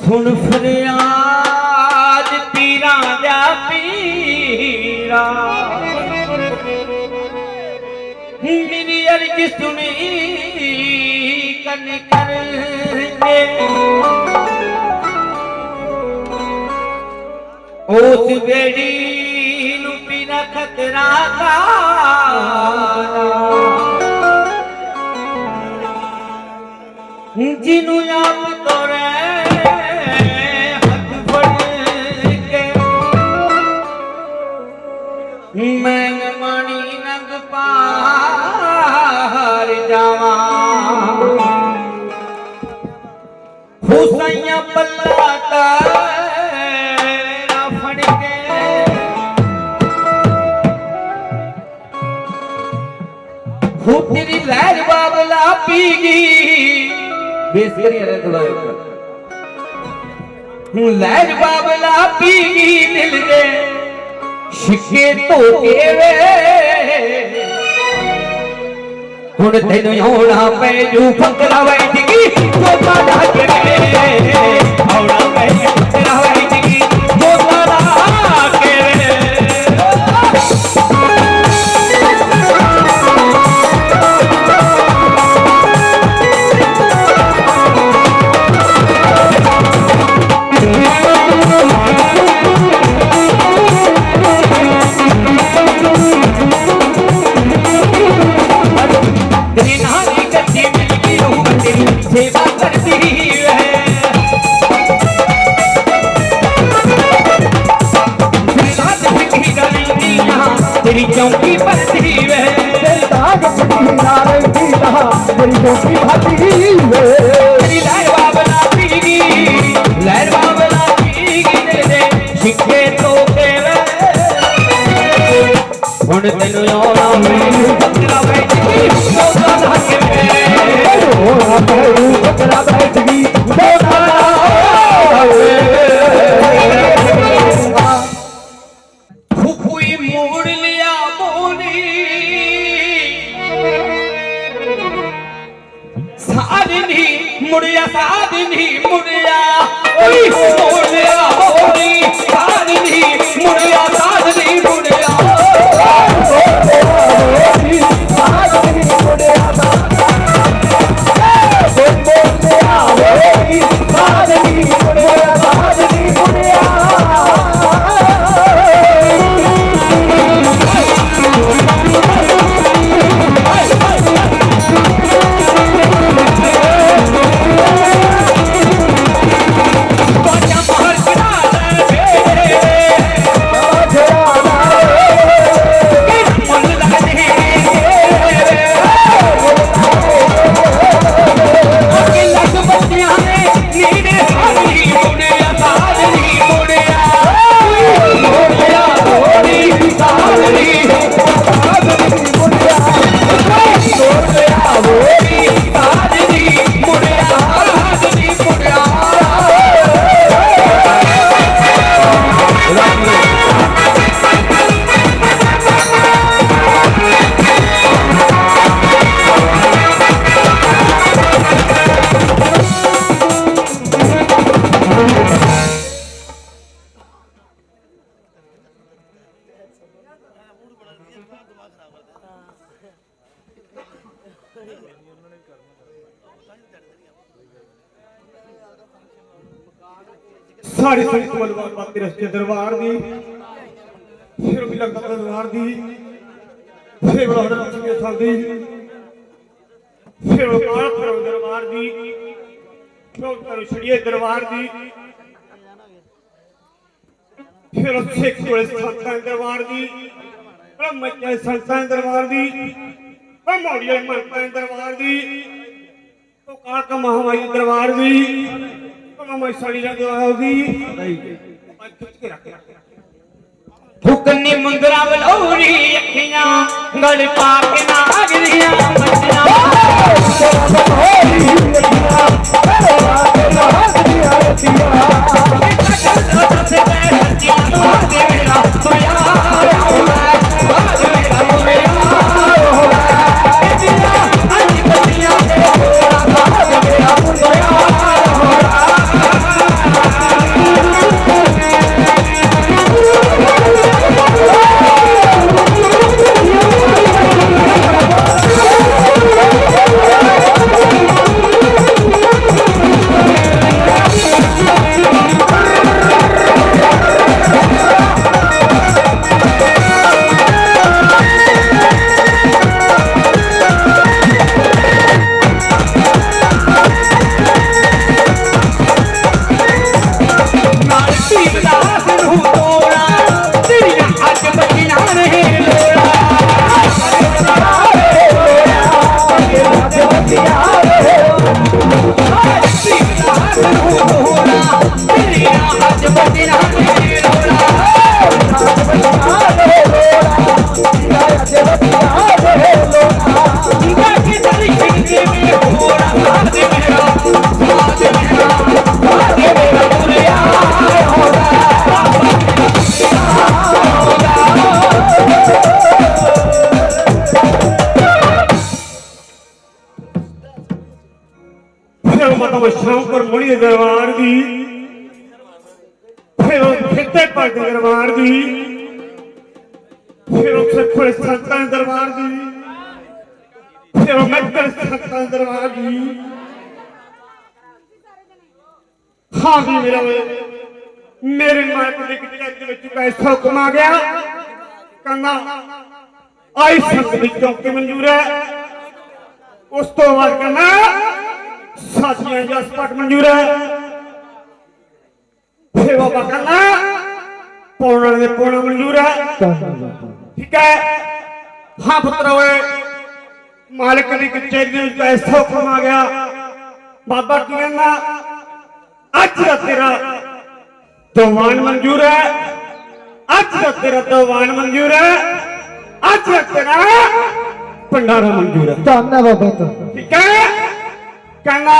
सुन फरियाद पीरा जा पीरा मेरी अर्ज सुनी कन कर उस बेड़ी नू पीरा खतरा का जिनू आप तोरे हाथ फड़ के मैं मणि नग पार जावा हुसैया पल्ला तेरा फड़ के हो तेरी लहर बाबला पीगी बेस करिए रे थोड़ा लहर बाबला पीगी दिल दे शिके तो केवे हुण तेनू होना पे जू फकरा बैठगी तो बाड़ा के होना पे फकरा बैठगी तो बाड़ा के सेवा करती है तेरी चौकी पड़ती है तेरी चौकी भाती है तेरी लहर बाबला पीगी दे दे शिके तो केवे हुण तेनू आना मैनू बकरा बैठगी तो गाना के बकरा बैठगी फुफुई मोड़ लिया मोनी साधनी मुड़िया मोड़ लिया मोनी साधनी मुड़िया सारी संगत बलवान बाती रस्ते दरबार दी फिर भी लगता दरबार दी फिर बड़ा लक्ष्मी साल दी फिर काल फिर दरबार दी फिर करुछड़िए दरबार दी फिर सिख कोले संतान दरबार दी ब्रह्मचारी संतान दरबार दी मोड़िया मनता दरबार दी तो काल का महामारी दरबार दी हुकनी मुंदरा बलौरी अखियां गल पाक नागरियां मचना पता मैं शामपुर मुड़ी दरबार दी फिर फिरते पलटे दरबार दी फिर उसे खुले संतां दरबार दी फिर मक्कर संतां दरबार दी। हाँ भी मेरे मालक की कचहरी में चुका ऐसा हुक्म आ गया कहना आई संत की चौकी मंजूर है उस तो बाद कहना साथियां जसपट मंजूर है फिर बाबा कहना पौने पौना मंजूर है ठीक है। हाँ पुत्र हुए मालिक की कचहरी में ऐसा हुक्म आ गया बाबा की कहना आज का तेरा दीवान मंजूर है आज का तेरा दीवान मंजूर है आज का तेरा भंडारा मंजूर है ठीक है। कहना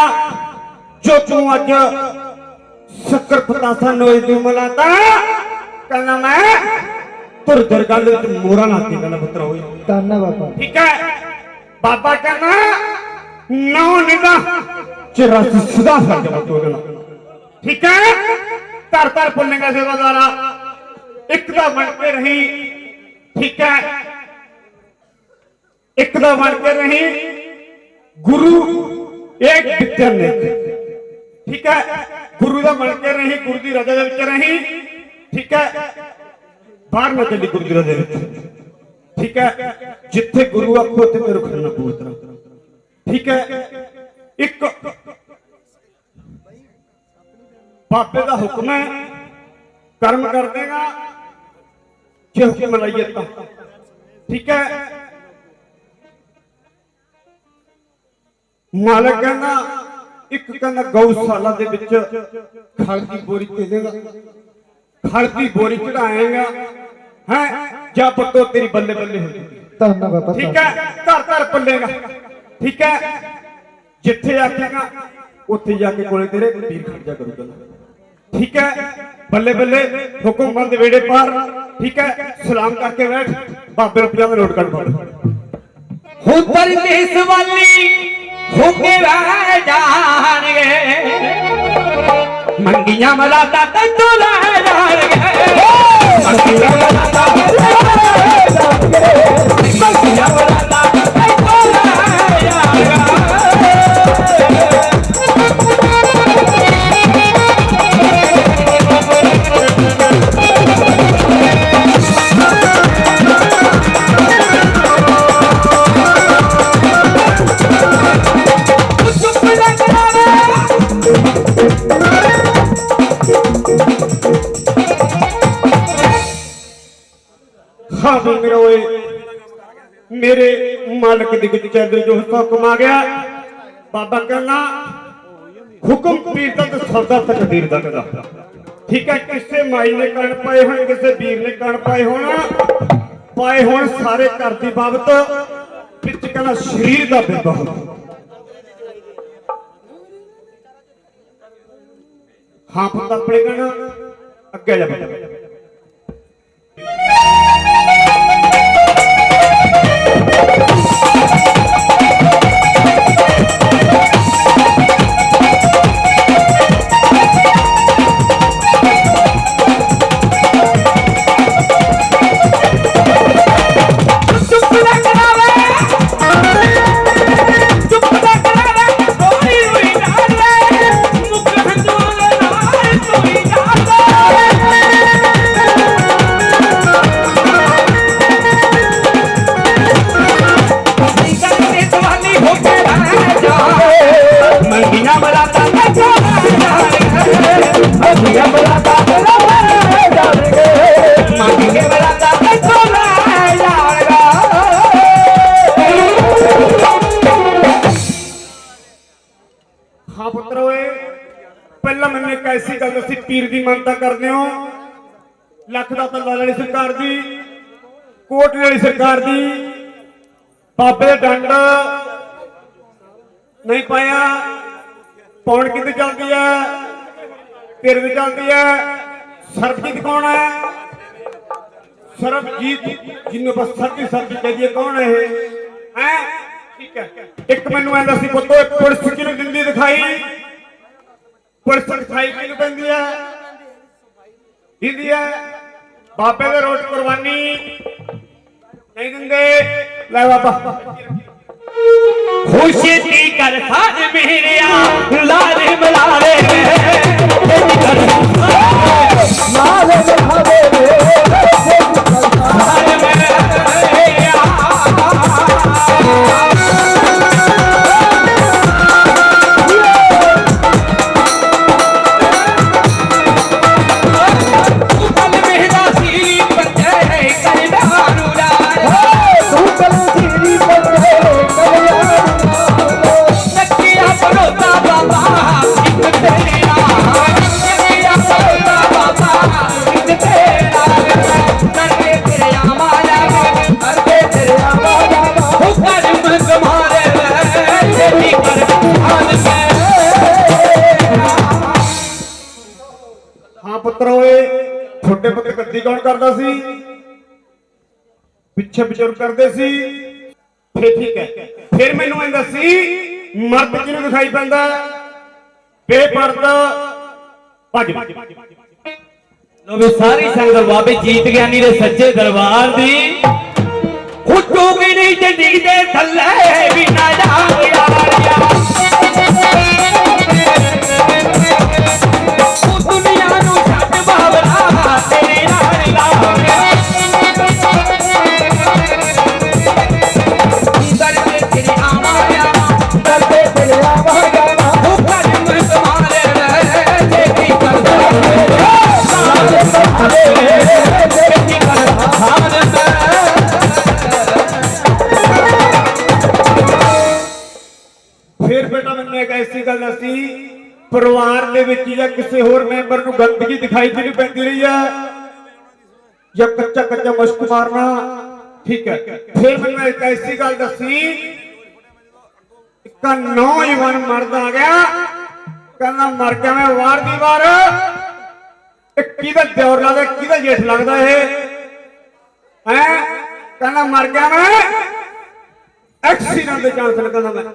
जो तू अज शक्कर पतासा नोई तू मलाता कहना मैं तुर दरगाह मोरा लाती कहना पुत्र हो ठीक है। बाबा कहना नौ निदा 84 सुधा फर्ज कहना ठीक है। तर तर पुण्य सेवादारा एकदा बन के रही ठीक है एकदा बन के रही गुरु एक विद्या ने ठीक है गुरु का बन के रही गुरु की रजा रही ठीक है बाहर न चली गुरु की रजा ठीक है जिथे गुरु आखो उथे तेरे खड़ना पवित्र ठीक है। एक बाबे का हुक्म है कर्म कर देगा जे हुक्म लाइए ठीक है। मालिक कहना एक कहना गौशाला दे विच खल की बोरी दे देगा खल की बोरी चढ़ाएगा है जा पत्तो तेरी बल्ले बल्ले हो ठीक है घर घर पलेगा ठीक है जिथे आखेगा उत्थे जाके कोले तेरे पीर खर्चा करूगा ठीक है बल्ले बल्ले हुक्म बंद वेड़े पार ठीक है सलाम करके बैठ बाबे रुपया में नोट कर हो परदेस वाली होके रह जाएंगे मंगियां मलाता तो रह जाएंगे मंगियां मलाता मंगियां मलाता तो रह जाएगा। हाँ मेरे मालिक की कचहरी जो हुक्म आ गया बाबा कहना हुक्म पीर का तो सौदा तकदीर का कहना ठीक है किसे माई ने कण पाए हो किसे वीर ने कण पाए हो सारे घर की बाबत विच कहना शरीर का बिंबा हाँ पुत अपने कहना अगे जा हाँ पुत्र पहला मैंने एक ऐसी गल दसी पीर की मानता करते हो लख का तलवार वाली सरकार दी कोट वाली सरकार दी बाबे डंड नहीं पाया पौन कि चलती है फिर भी चलती है सरबजीत कौन है सरबजीत जिन्होंने बस सरदी सरदी कहिए कौन है ठीक है एक मैनू ऐसा सी पुत्तो पुलिस की जिंदगी दिखाई ਪੁਲਿਸ ਸਖਾਈ ਕਿਹਨੂੰ ਪੈਂਦੀ ਹੈ? ਦਿੰਦੀ ਹੈ। ਬਾਬੇ ਦੇ ਰੋਟ ਕੁਰਬਾਨੀ ਨਹੀਂ ਦਿੰਦੇ। ਲੈ ਬਾਬਾ खुशी कर साथ मेरिया लाले मलाले लाले छोटे पुत्र गद्दी कौन करता सी? पिछे बजुर्ग करते सी। फिर ठीक है, फिर मैनू इंदा सी मर्द किहनूं दिखाई पैंदा? बेपर्द भज। लो भी सारी संगत बाबे जीत ज्ञानी दे सच्चे दरबार दी हुटूगी नहीं ते डिगदे थल्ले भी ना जाऊंगा परिवार के विच या किसी होर मैंबर नूं गंदगी दिखाई नहीं पैंदी रही है या कच्चा कच्चा मुश्क मारना। ठीक है, फिर मैंने एक ऐसी गल दसी, एक नौजवान मर्द आ गया कहना मर गया मैं वार दी वार किहदा दिओर लगदा किहदा जेठ लगदा है कहना मर गया मैं एक्सीडेंट के चांस लगदा मैं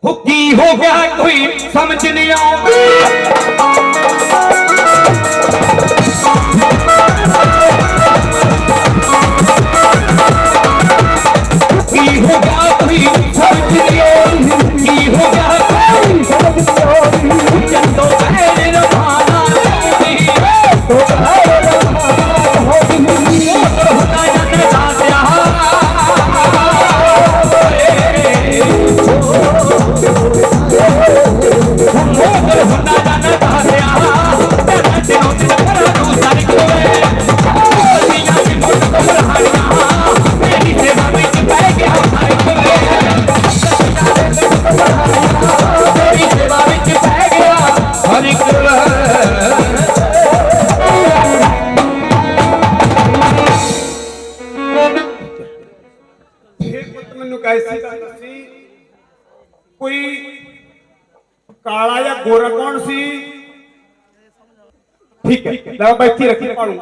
हुक्की हो गया कोई समझ नहीं आऊंगी हो गया कोई समझ नहीं आऊंगी हो गया कोई समझ नहीं आऊंगी चंदो पहले रवाना होगी तो पहले रवाना होगी होता जाने दादिया कोई काला या गोरा कौन सी? ठीक है, बैठी रखी पालू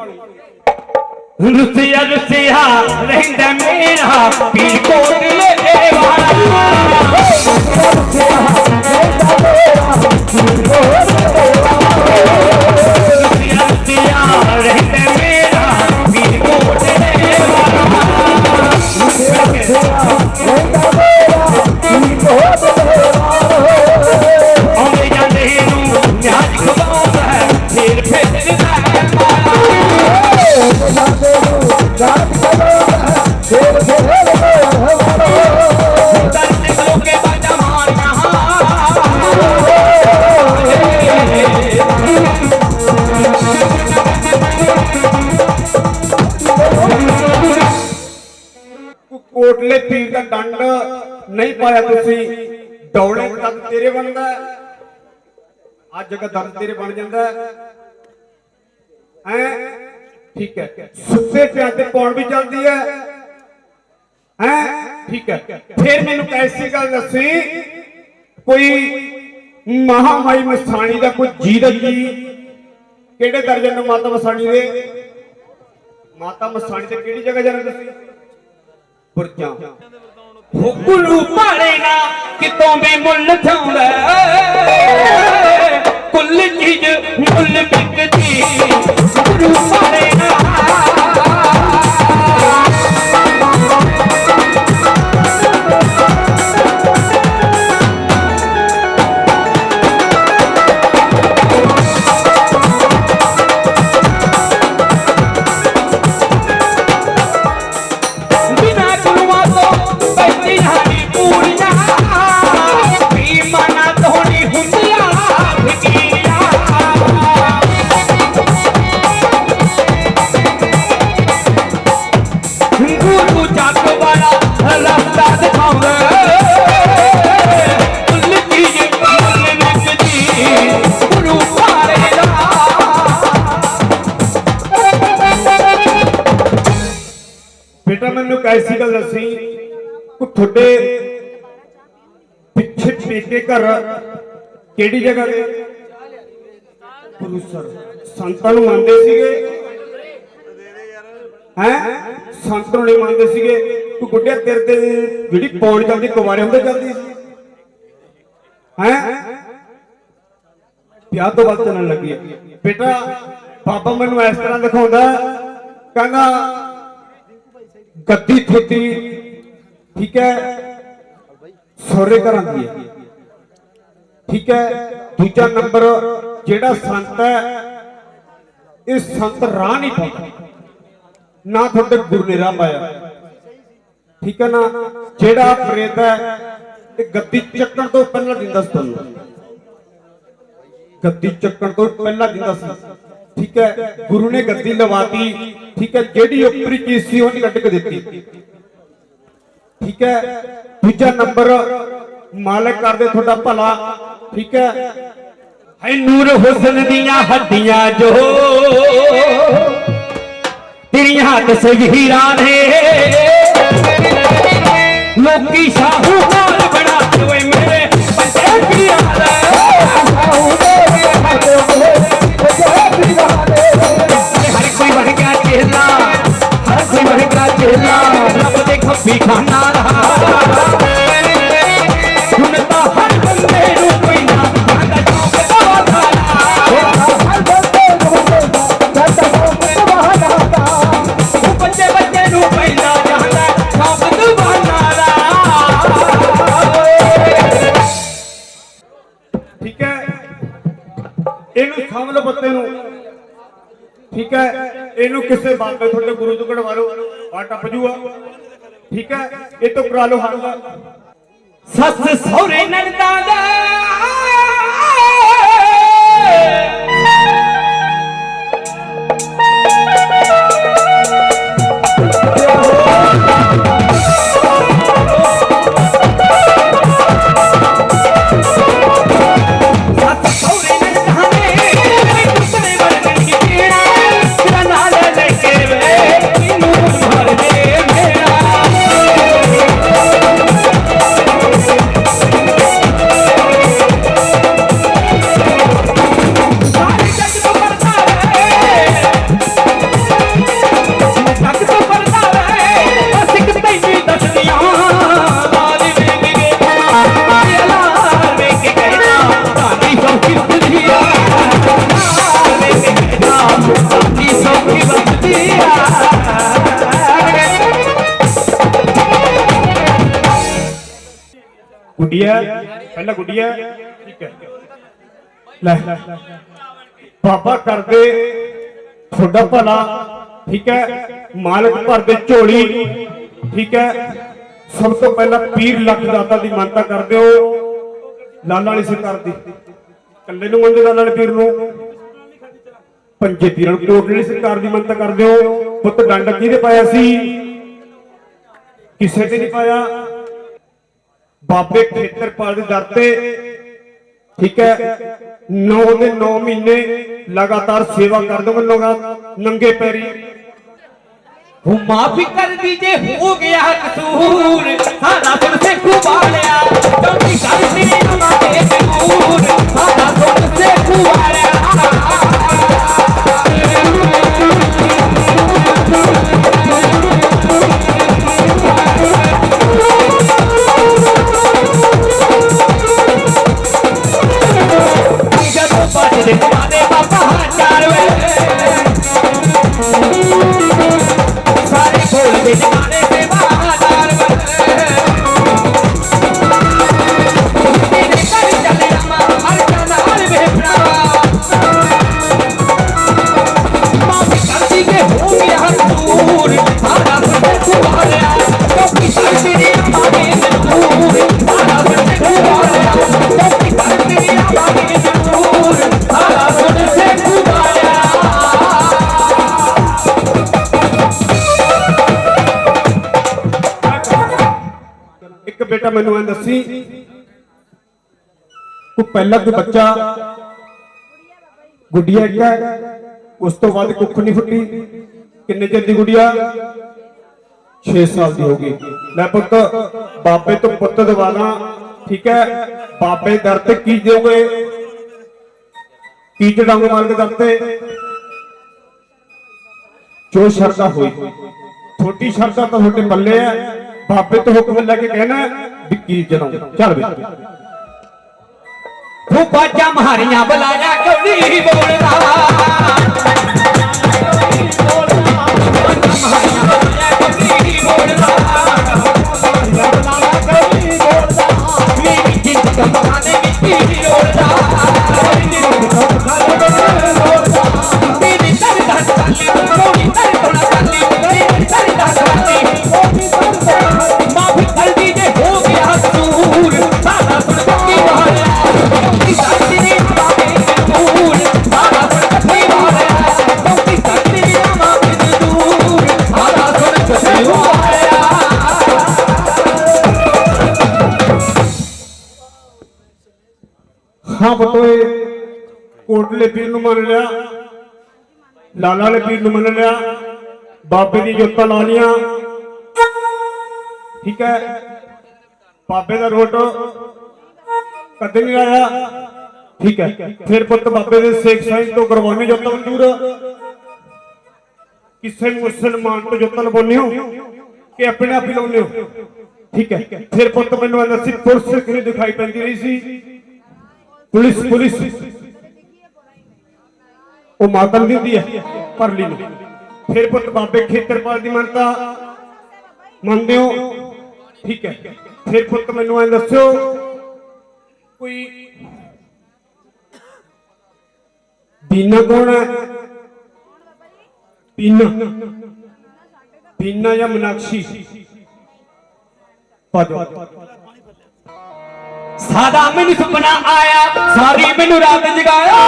रुसिया रुसिया रहंदा मेरा पीर कोट ले वाला रुसिया रहंदा मेरा पीर कोट ले वाला रुसिया रुसिया रहंदा मेरा पीर कोट ले वाला रुसिया रुसिया रहंदा मेरा पीर कोट ले वाला आवे जांदे नूं न्याज खवाउंदा है फिर फेरदा है माला कोटले पीर का दंड नहीं पाया तुसी दौड़े दर्द तेरे बनदा आज जगह दर्द तेरे बन जांदा है। ठीक है, सुते प्यादे पौड़ भी चलती है ठीक है। फिर मैनू ऐसी गल दसी कोई महामाई मसाणी का कोई जीत जी केड़े दर्जे ने माता मसाणी दे माता मसाणी से केड़ी जगह जाना दसी बुरजा ਗੁਰੂ ਭਾਲੇ ਨਾ ਕਿਤੋਂ ਵੀ ਮੁੱਲ ਥਾਉਂਦਾ ਕੁੱਲ ਚੀਜ਼ ਮੁੱਲ ਵਿਕਦੀ ਗੁਰੂ ਭਾਲੇ ਨਾ बेटा मैनू कैसी गल दसी थोड़े पिछे पेके घर केड़ी जगह गए गुरुसर संतां नूं मानदे सीगे हैं संत नूं नहीं मानदे सीगे तू गुड्डिया तेरे ते जिहड़ी पौड़ चलदी कुवारे हुंदे चलदी सी हैं ब्याह तो बाद चलन लगी बेटा बाबा मैनू इस तरह दिखाउंदा कहंदा गद्दी थोती ठीक है सौरे घर आती है ठीक है दूजा नंबर जेड़ा संत है इस संत राह नहीं पाता ना थोड़े गुरु ने राह पाया ठीक है ना जेड़ा प्रेत है गद्दी चक्कण तो पहला दिंदा सी तुहानू गद्दी चक्कण तो पहला दिंदा सी ठीक है गुरु ने गद्दी लवाती ठीक है जेडी उपरी चीज सी वो कट के देती ठीक है दूजा नंबर मालिक कर दे थोड़ा भला ठीक है है नूर हुस्न दियां हड्डियां जो तेरियां तस्वीरां ने लोकी शाहूकार बना दे मेरे पंजाबियां हर कोई बन गया चेला हर कोई बन गया चेला रब दे खब्बी खाना रहा सुनता हर बंदे नू कोई ना आंदा चौक दवादा हर बंदे नू दवादा बच्चे बच्चे नू पैदा जांदा चौक दवादा ठीक है इनू साम लो बत्ते नू ठीक है इनू किसे बात पे थोड़े गुरु तो कढ़वा लो आ टप जूगा ठीक है ये तो करा लो हल सस सौरे नंदा दा गुडिया पहला गुडिया ठीक है ले बाबा कर दे थोड़ा भला ठीक है मालिक भर दे झोली ठीक है सब तो पहला पीर लख दाता की मानता कर दो लाला वाली सरकार की कल्ले नूं मंदे लाला वाले पीर नूं पंजे पीरां नूं कोट वाली सरकार की मानता कर दो पुत डंड किहदे पाया सी किसे ते नहीं पाया बाबे खेतरपाल के दर पे ठीक है 9 के 9 महीने लगातार सेवा कर दो नंगे पैरी माफी कर दीजिए हो गया कसूर सारा तुमसे खुबा लिया क्योंकि घर से हमारे दूर सारा तुमसे खुबा लिया बेटा मैनू ऐ दसी कोई पहला कोई बच्चा गुड़िया एक है उस तो बाद कुख नहीं फुटी किन्ने चिर दी गुड़िया 6 साल की होगी लै पुत बाबे तो पुत दवाना ठीक है बाबे दर ते की दोगे की चढ़ाओगे मार के दर ते जो शरदा हुई छोटी शरदा तो छोटे पल्ले है बाबे तो हुक्म लगे कहना भी की चढ़ाओ चल बे तू बाजा मारियां बुलाया कभी बोलदा हाँ बटोए कोटले पीर नूं मन लिया लाला ने पीर नूं मन लिया बाबे दी जोतां ला लिया ठीक है बाबे दा रोट कदे नहीं आया ठीक है फिर पुत बाबे दे शेख साईं तो करवाने जोतां मंजूर किसे मुसलमान तो जोतां लवाउने हो कि अपने आप ही लाउने हो ठीक है फिर पुत मैनूं अंदर सी पुलिस किने दिखाई पैंदी रही सी पुलिस पुलिस वो माता दी है परली ने फिर पुत बाबे खेतरपाल की मनता मनते हो ठीक है फिर पुत मैनू ऐ दस्यो कोई बीना कौन है बीना बीना या मीनाक्षी सादा मैनू सुपना आया सारी मैनू रात जगाया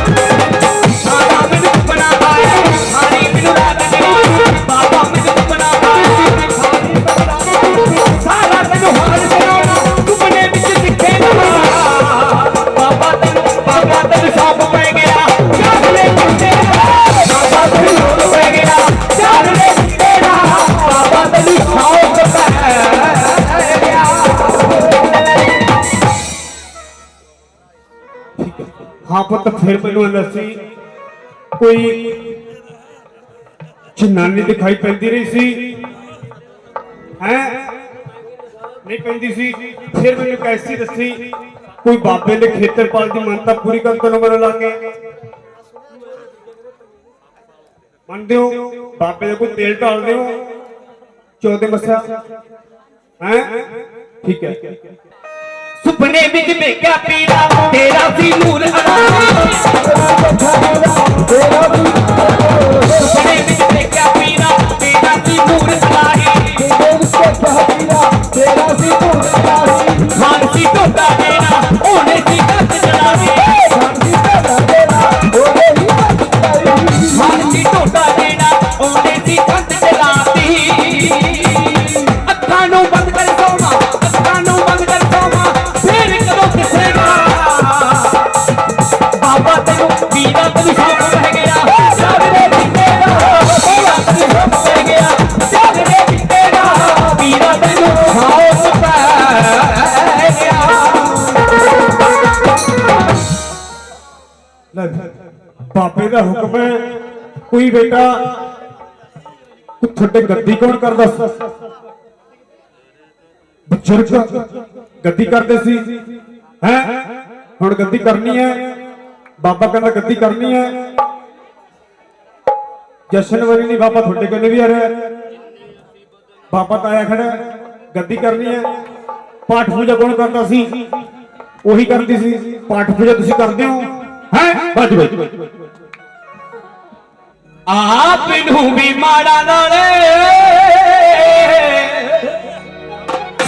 सादा मैनू सुपना आया सारी मैनू रात जगाया बाबा मैनू सुपना आया सारा मैनू हाल सुनाना सुपने विच दिखे ना बाबा तेनू सौंप पै गया जागले बंदे बाबा तेनू सौंप पै गया हाँ पुत फिर मैनू दसी कोई जनानी दिखाई पैंदी रही सी हैं नहीं पैंदी सी फिर मैनू कैसी दसी कोई बाबे ने खेतरपाल की मानता पूरी कर तेन मन ला के मनते हो बाबे का कोई तेल ढालते हो चौथे मसा हैं ठीक है सुपने विच देखा पीरा तेरा सी नूर सुपने विच देखा पीरा तेरा सी नूर मानसी टोटा देना ओने सी कत चलावे मानसी टोटा देना ओने सी कत चलाती अखां नूं बंद कर सोना अखां नूं बंद कर सोना फिर कदों दिसेगा बाबा तेनू पीरा तेनू सौंप पै गया जागदे बितेगा पीरा तेनू सौंप पै गया जागदे बितेगा पीरा तेनू सौंप पै गया बाबे का हुक्म है कोई बेटा थोड़े गद्दी कौन करदा बुजुर्ग गद्दी करते सी हैं हुण गद्दी करनी है बाबा कहना गद्दी करनी है जशन वाली नहीं बाबा थोड़े कन्ने भी आ रहा है बाबा तो आया खड़ा गद्दी करनी है पाठ पूजा कौन करता सी वही करती सी पाठ पूजा तुसी करते हो हैं बज बज आप नूं भी माड़ा नाले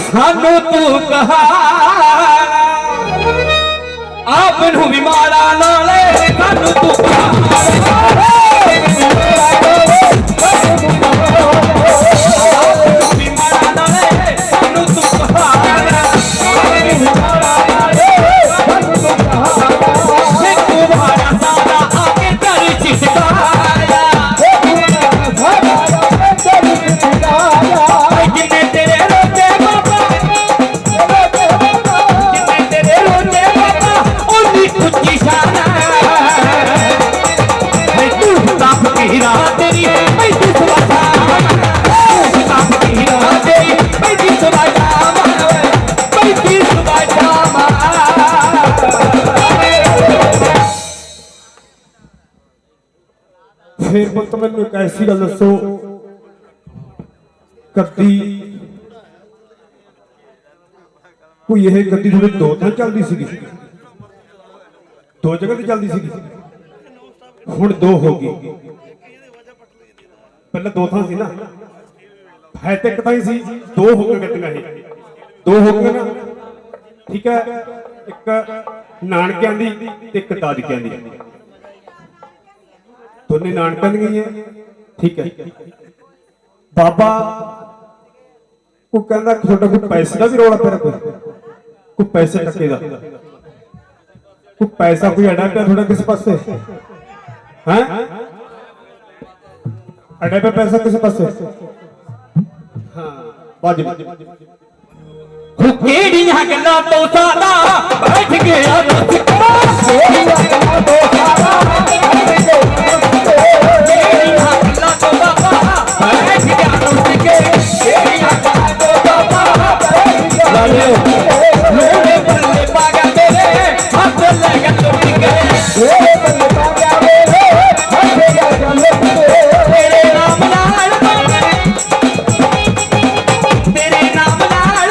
सानू तू कहा आप नूं भी माड़ा नाले सानू तू कहा फिर पुत मैनू एक ऐसी गल दसो, गद्दी कोई यह गद्दी थोड़े दो थां चलती सी, दो जगह ते चलती सी, हुण दो हो गई। पहले दो थां सी ना, है तो एक थां ही सी, दो हो गए गड्डियां, ये दो हो गए ना। ठीक है, एक नानकियां दी ते एक दादकियां दी, दोने नानकियां दी है। ठीक है, बाबा वो कहता थोड़ा कोई पैसे का भी रौला पैरा, कोई पैसे टके का, कोई पैसा कोई अड़ा पिया थोड़ा किसी पासे है, अड़ा पे पैसा किसी पासे। हाँ बाज केड़ियां गल्लां तो सादा बैठ गया तुझको, केड़ियां गल्लां तो सादा बैठ गया तुझको, केड़ियां गल्लां तो सादा बैठ गया तुझको, केड़ियां गल्लां तो सादा बैठ गया लोड़े बल्ले पागा तेरे हाथ लगा तुझको, लोड़े बल्ले पागा तेरे हाथ लगा तुझको, तेरे नाम नाल तेरे नाम नाल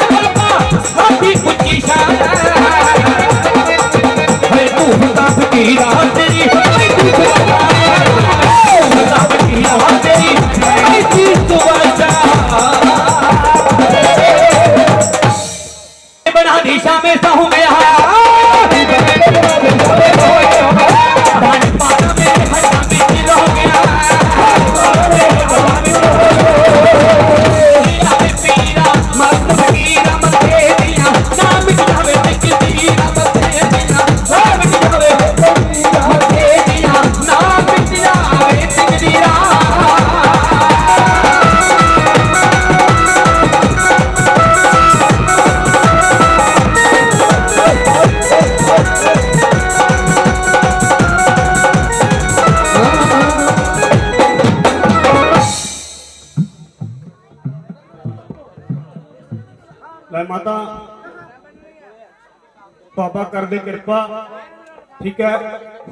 हाथी कुची शान है, तू बता फकीरा तेरी बता फकीरा तेरी ऐसी सुवजा बना दिशा में सहू गया माता बाबा कर दे कृपा। ठीक है,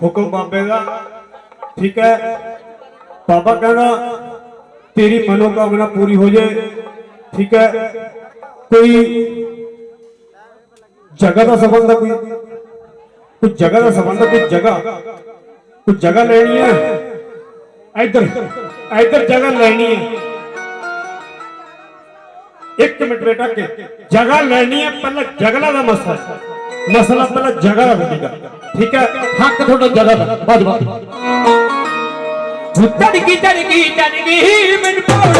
हुक्म बाबे का। ठीक है, बाबा कहना तेरी मनोकामना पूरी हो जाए। ठीक है, कोई जगह का संबंध है, कोई जगह का संबंध है, कोई जगह लेनी है, इधर इधर जगह लेनी है। एक मिनट बेटा के जगह लेनी है, पहले जगला का मसला पहले जगह का होगा। ठीक है, हक थोड़ा जगह का बाद तड़की तड़की तड़की मन पौड़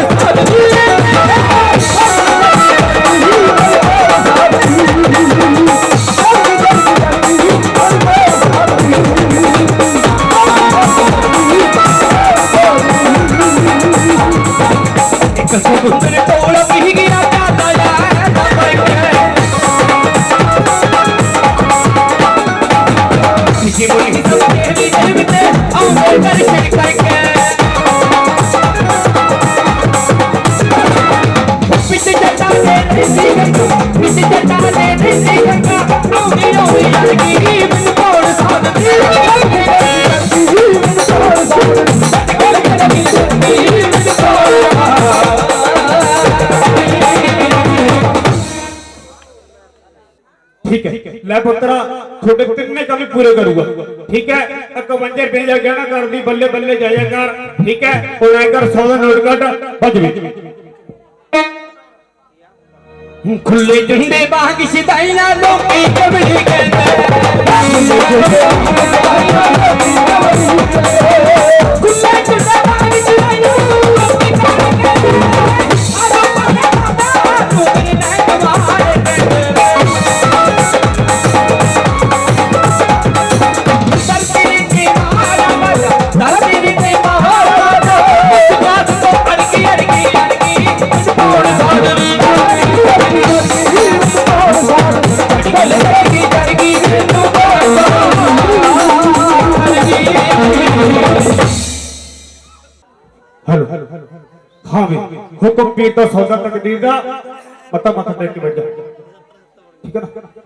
ठीक है, लै पुत्रा छोटे तिन्ने का भी पूरे करूंगा। ठीक है, 51 रुपया गहना कर दी, बल्ले बल्ले जाया कर। ठीक है, कर 100 का नोट कट बच भी खुले झंडे बाग सिदाइना लोकी कबड़ी कहते खुले झंडे बाग सिदाइना लोकी कबड़ी कहते आरो पने दादा तू मेरे नाम तुम्हारे कहते सरपीरी की मारा मजा सरपीरी की मारा मजा बात तो अड़की अड़की अड़की छोड़ सादरी हेलो हाँ भी हुक्म पीर तो सौदा तकदीर दा मता टेक के बैठ जा। ठीक है ना।